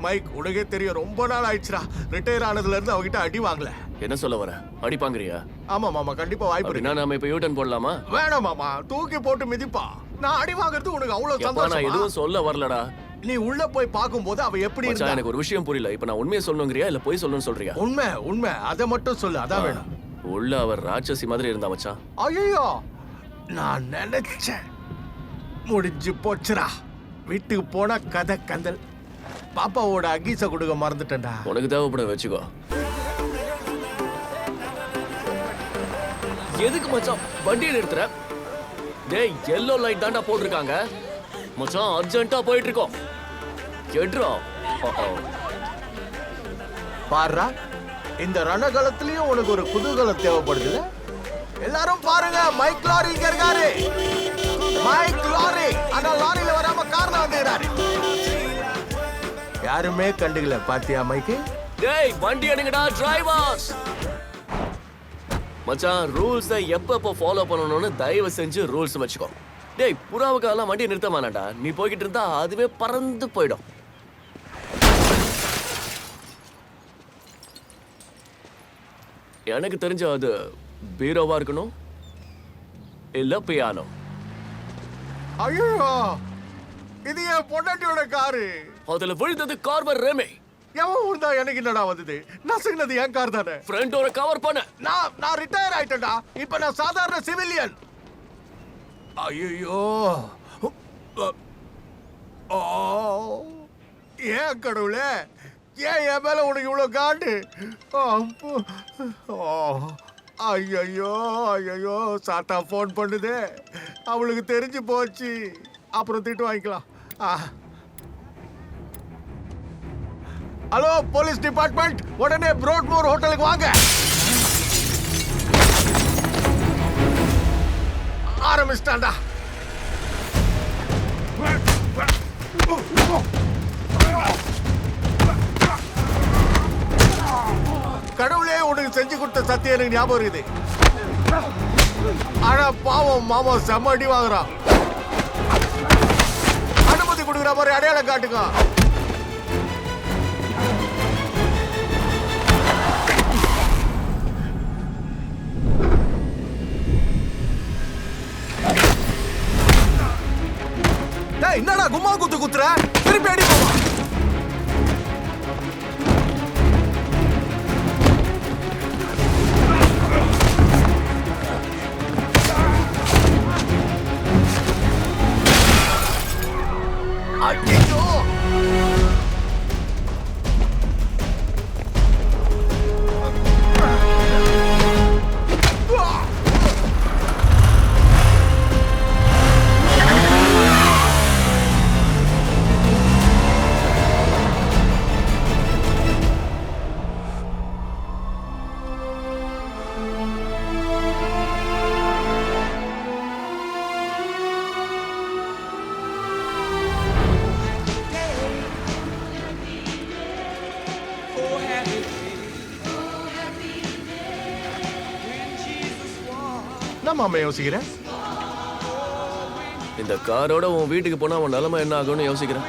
Mic உனக்கே தெரியும் ரொம்ப நாள் ஆயிடுச்சுடா. ரிட்டையர் ஆனதுல இருந்து அவகிட்ட அடி வாங்கல. என்ன சொல்ல வர? அடிப்பாங்கறியா? ஆமா மாமா, கண்டிப்பா வாய்ப்பு இருக்கு. நாம இப்ப யூ டர்ன் போடலாமா? வேணாம் மாமா, தூக்கி போட்டு மிதிப்பா. நான் அடி வாங்குறது உனக்கு அவ்வளவு சந்தோஷம். நான் எதுவும் சொல்ல வரலடா. நீ உள்ள போய் பாக்கும்போது அவ எப்படி இருந்தா? எனக்கு ஒரு விஷயம் புரியல. இப்ப நான் உண்மையை சொல்லணும்ங்கறியா இல்ல போய் சொல்லணும்னு சொல்றியா? உண்மை உண்மை, அத மட்டும் சொல்லு, அதான் வேணும். உள்ள அவர் ராட்சசி மாதிரி இருந்தா மச்சான். ஐயோ, நான் நினைச்சேன் முடிஞ்சு போச்சுடா. வீட்டுக்கு போனா கதை கந்தல். பாப்பாவோட அகீச கொடுக்க மறந்துட்டேன்டா. உனக்கு தேவைப்பட வச்சுக்கோ. எதுக்கு மச்சான் வண்டியை நிறுத்துற? டேய், yellow லைட் தாண்டா போட்டுருக்காங்க. மச்சான் அர்ஜென்ட்டா போயிட்டு இருக்கோம். கேட்றா. பாருடா, இந்த ரணகலத்திலயும் உனக்கு ஒரு குதூகலம் தேவைப்படுதுல. எல்லாரும் பாருங்க, மைக் லாரி இங்க இருக்காரு. மைக் லாரி, ஆனா லாரியில வராம கார்ல வந்துறாரு. யாருமே கண்டுக்கல பாத்தியா மைக்கு? டேய், வண்டி எடுங்கடா டிரைவர்ஸ். மச்சான், ரூல்ஸ் எப்பப்போ ஃபாலோ பண்ணணும்னு தயவு செஞ்சு ரூல்ஸ் வச்சுக்கோ. டேய், புறாவுக்கெல்லாம் வண்டி நிறுத்த வேணாம்டா. நீ போய்கிட்டு இருந்தா அதுவே பறந்து போயிடும். எனக்கு தெரிஞ்ச அது பீரோவா இருக்கணும் இல்ல பியானோ. ஐயோ, இது என் பொண்டாட்டியோட காரு. அதுல விழுந்தது கார்பர் ரேமே. எவன் விழுந்தா எனக்கு என்னடா வந்தது? நசுங்கினது என் கார் தானே. ஃப்ரண்டோட கவர் பண்ண. நான் ரிட்டையர் ஆயிட்டேன்டா. இப்ப நான் சாதாரண சிவிலியன். ஐயோ, ஏன் கடவுளே, ஏன் என் மேல உனக்கு இவ்வளவு காண்டு? ஐயோ ஐயோ, சாத்தா போன் பண்ணுதே. அவளுக்கு தெரிஞ்சு போச்சு. அப்புறம் திட்டு வாங்கிக்கலாம். ஹலோ போலீஸ் டிபார்ட்மெண்ட், உடனே ப்ரோட்மோர் ஹோட்டலுக்கு வாங்க. ஆரம்பிச்சிட்டான்டா. கடவுளே, உனக்கு செஞ்சு கொடுத்த சத்தியம் எனக்கு ஞாபகம் இருக்குது. ஆனா பாவம் மாமா செம்ம அடி வாங்குறான். அனுமதி கொடுக்குற மாதிரி அடையாளம் காட்டுங்க. என்னடா கும்மா குத்து குத்துற? திருப்பி அடி போவா. ஐயோ, மாமா யோசிக்கிறேன். இந்த காரோட உன் வீட்டுக்கு போனா உன் நிலைமை என்ன ஆகும்னு யோசிக்கிறேன்.